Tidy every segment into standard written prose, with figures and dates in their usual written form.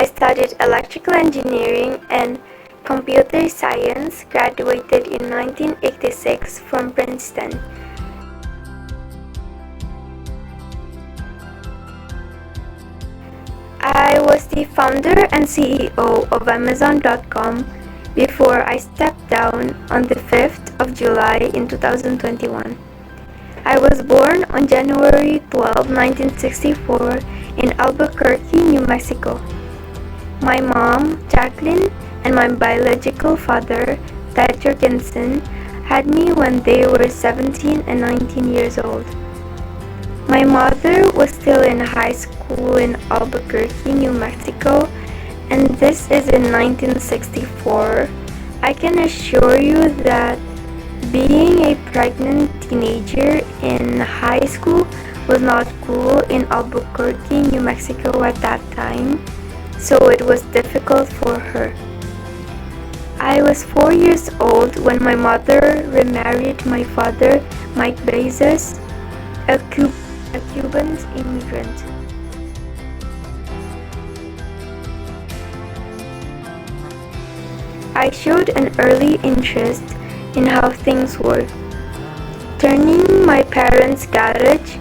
I studied electrical engineering and computer science, graduated in 1986 from Princeton. I was the founder and CEO of Amazon.com before I stepped down on the 5th of July in 2021. I was born on January 12, 1964 in Albuquerque, New Mexico. My mom, Jacqueline, and my biological father, Ted Jorgensen, had me when they were 17 and 19 years old. My mother was still in high school in Albuquerque, New Mexico, and this is in 1964. I can assure you that being a pregnant teenager in high school was not cool in Albuquerque, New Mexico at that time, so it was difficult for her. I was 4 years old when my mother remarried my father, Mike Bezos, a Cuban immigrant. I showed an early interest in how things work, turning my parents' garage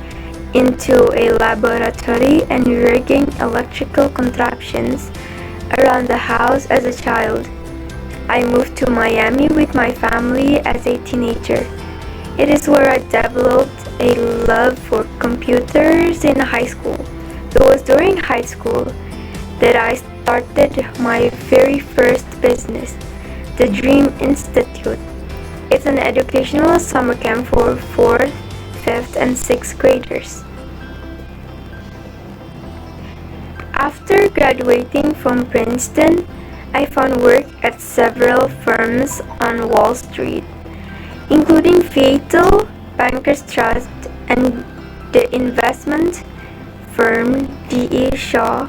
into a laboratory and rigging electrical contraptions around the house as a child. I moved to Miami with my family as a teenager. It is where I developed a love for computers in high school. It was during high school that I started my very first business, the Dream Institute. It's an educational summer camp for 4th, 5th, and 6th graders. After graduating from Princeton, I found work at several firms on Wall Street, including Fatal, Bankers Trust, and the investment firm D.E. Shaw.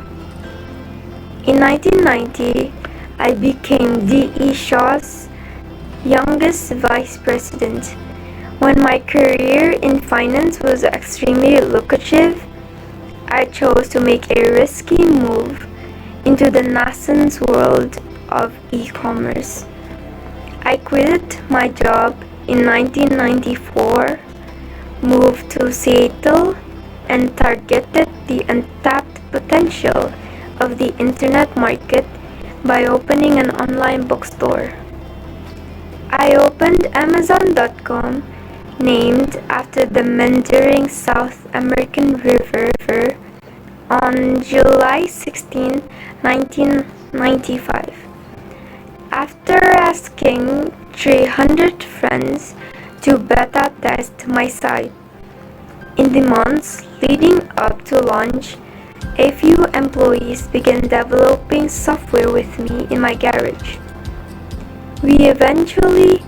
In 1990, I became D.E. Shaw's youngest vice president. When my career in finance was extremely lucrative, I chose to make a risky move into the nascent world of e-commerce. I quit my job in 1994, moved to Seattle, and targeted the untapped potential of the internet market by opening an online bookstore. I opened Amazon.com, named after the meandering South American river, on July 16, 1995. After asking 300 friends to beta test my site. In the months leading up to launch, a few employees began developing software with me in my garage. We eventually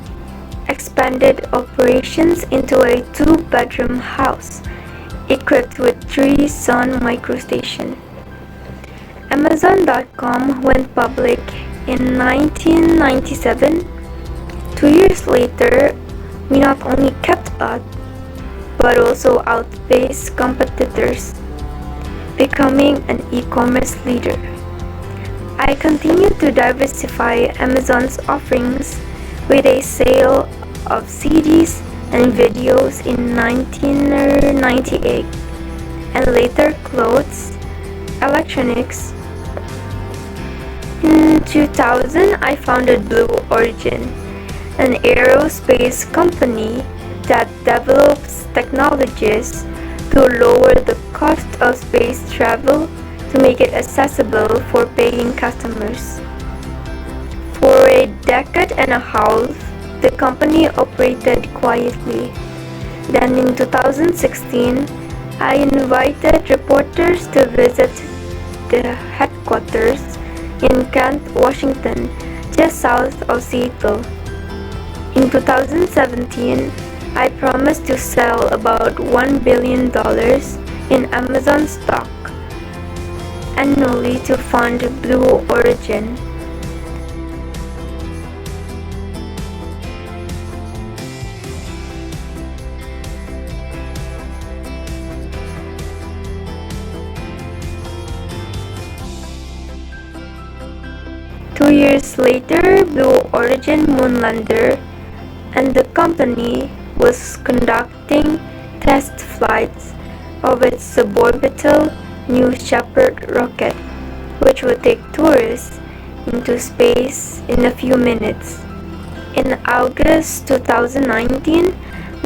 expanded operations into a 2-bedroom house equipped with 3 Sun microstation. Amazon.com went public in 1997. 2 years later, we not only kept up, but also outpaced competitors, becoming an e-commerce leader. I continued to diversify Amazon's offerings with a sale of CDs and videos in 1998, and later clothes, electronics. In 2000, I founded Blue Origin, an aerospace company that develops technologies to lower the cost of space travel to make it accessible for paying customers. For a decade and a half, the company operated quietly. Then in 2016, I invited reporters to visit the headquarters in Kent, Washington, just south of Seattle. In 2017, I promised to sell about $1 billion in Amazon stock annually to fund Blue Origin. 2 years later, Blue Origin moonlander and the company was conducting test flights of its suborbital New Shepard rocket, which would take tourists into space in a few minutes. In August 2019,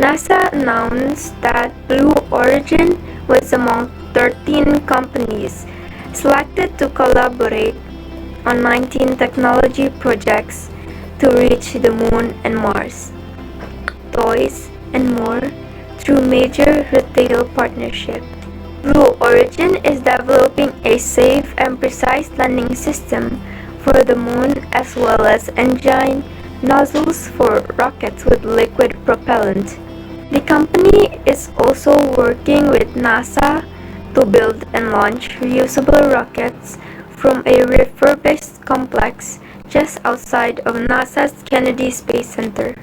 NASA announced that Blue Origin was among 13 companies selected to collaborate on 19 technology projects to reach the Moon and Mars, toys, and more through major retail partnerships. Blue Origin is developing a safe and precise landing system for the Moon as well as engine nozzles for rockets with liquid propellant. The company is also working with NASA to build and launch reusable rockets from a refurbished complex just outside of NASA's Kennedy Space Center.